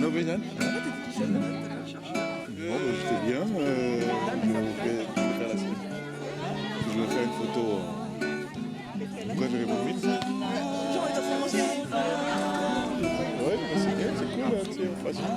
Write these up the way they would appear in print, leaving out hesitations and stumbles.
Norvégienne. Bon, bah, j'étais bien. Je vais faire la suite. Je vais faire une photo. Vous préférez vos huit? Ouais, bah, c'est bien, c'est cool, hein, tu sais, facile.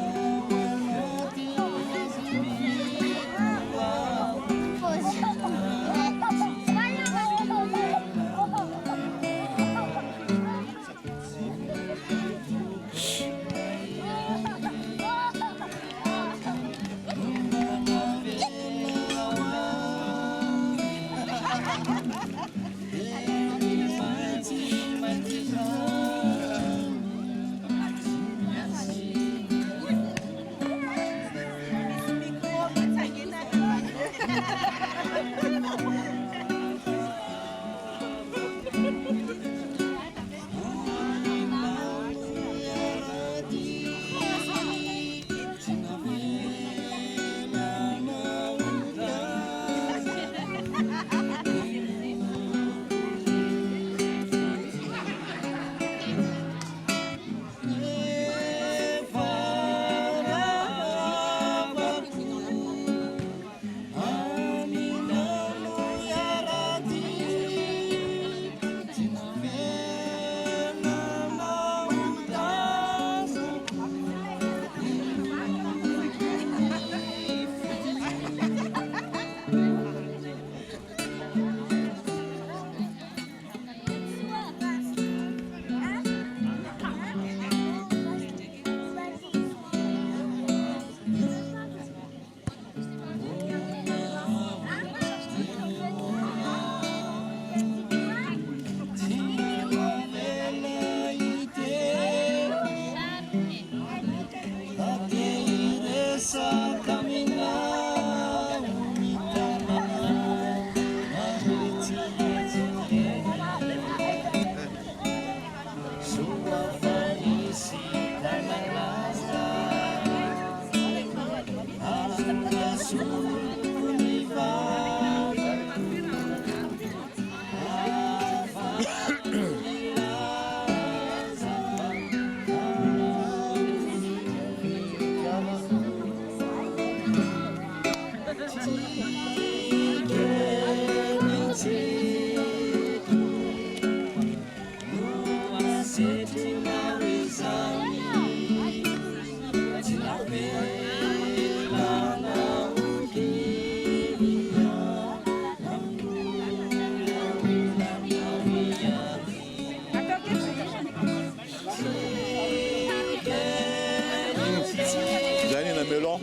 Janina melon.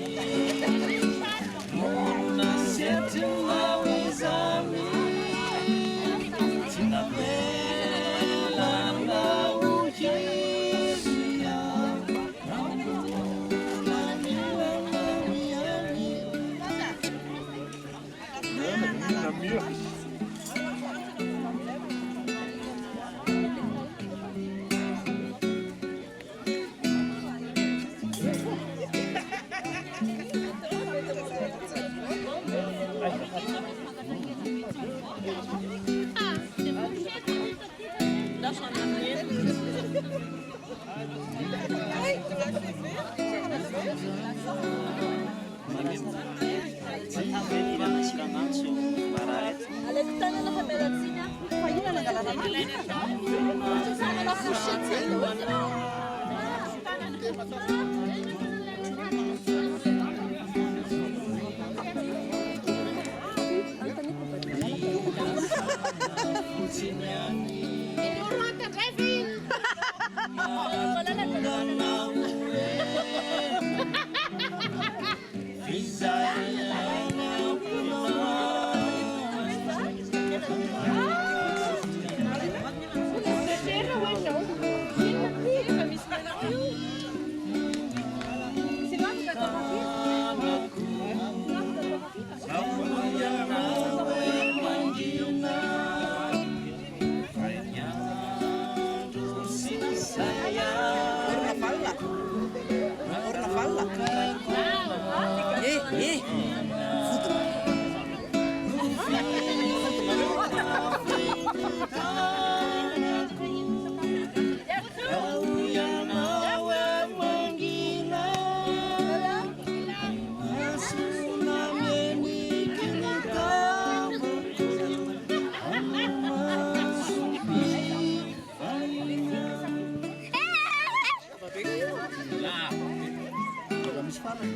misy farany.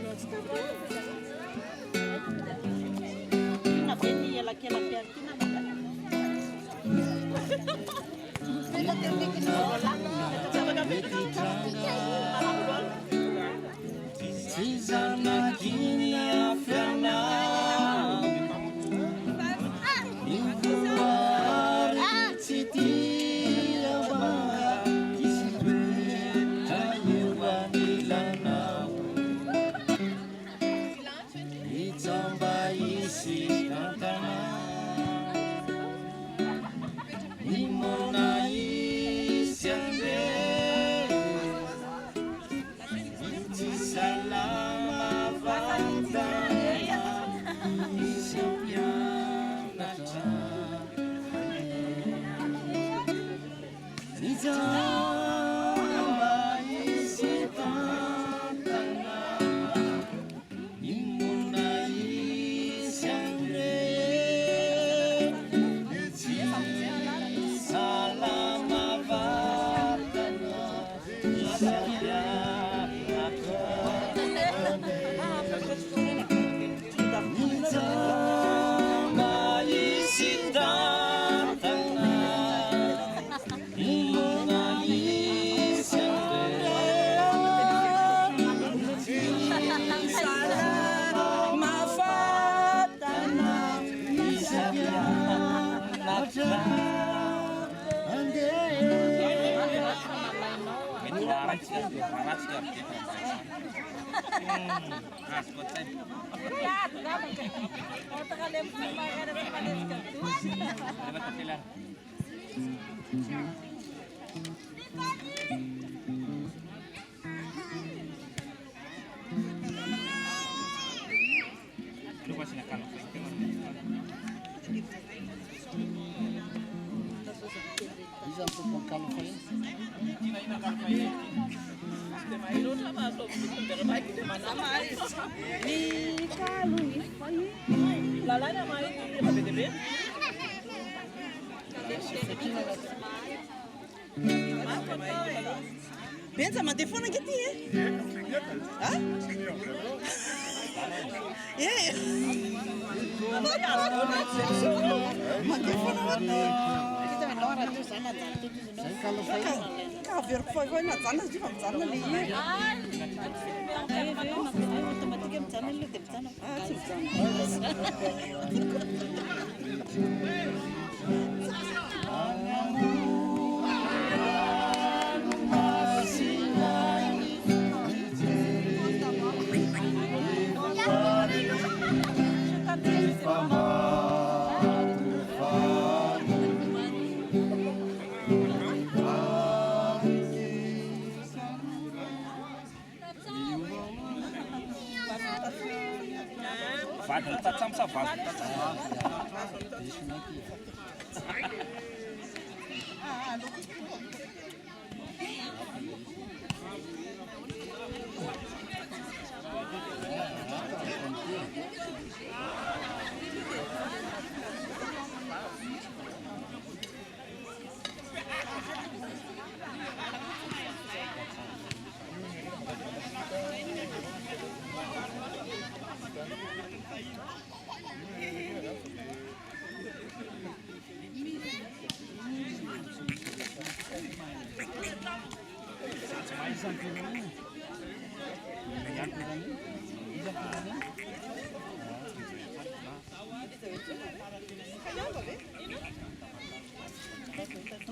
Ina be ny elakelam-piankinana. Tsy zanakiny afiana ivoary tsy tiava isy toetra ioanilanao itsamba isy tantana imona isy ande itsy salama vatana isy ampianatra itsamba isy tantana imona isy ande itsy salama vatana isy ampianatra itsamba isy tantana imona isy ande salama vatana isy ampianatra Iza ny tompony kalofa iny? Benja mandeha foana ange ty e? Mandeha foana Zay kalofa iny? ka averiko fa hoe najanona izy fa mijanona le hira. Automatique mijanona le dia mijanona. Tsy Vady tatsamo sa vady Iza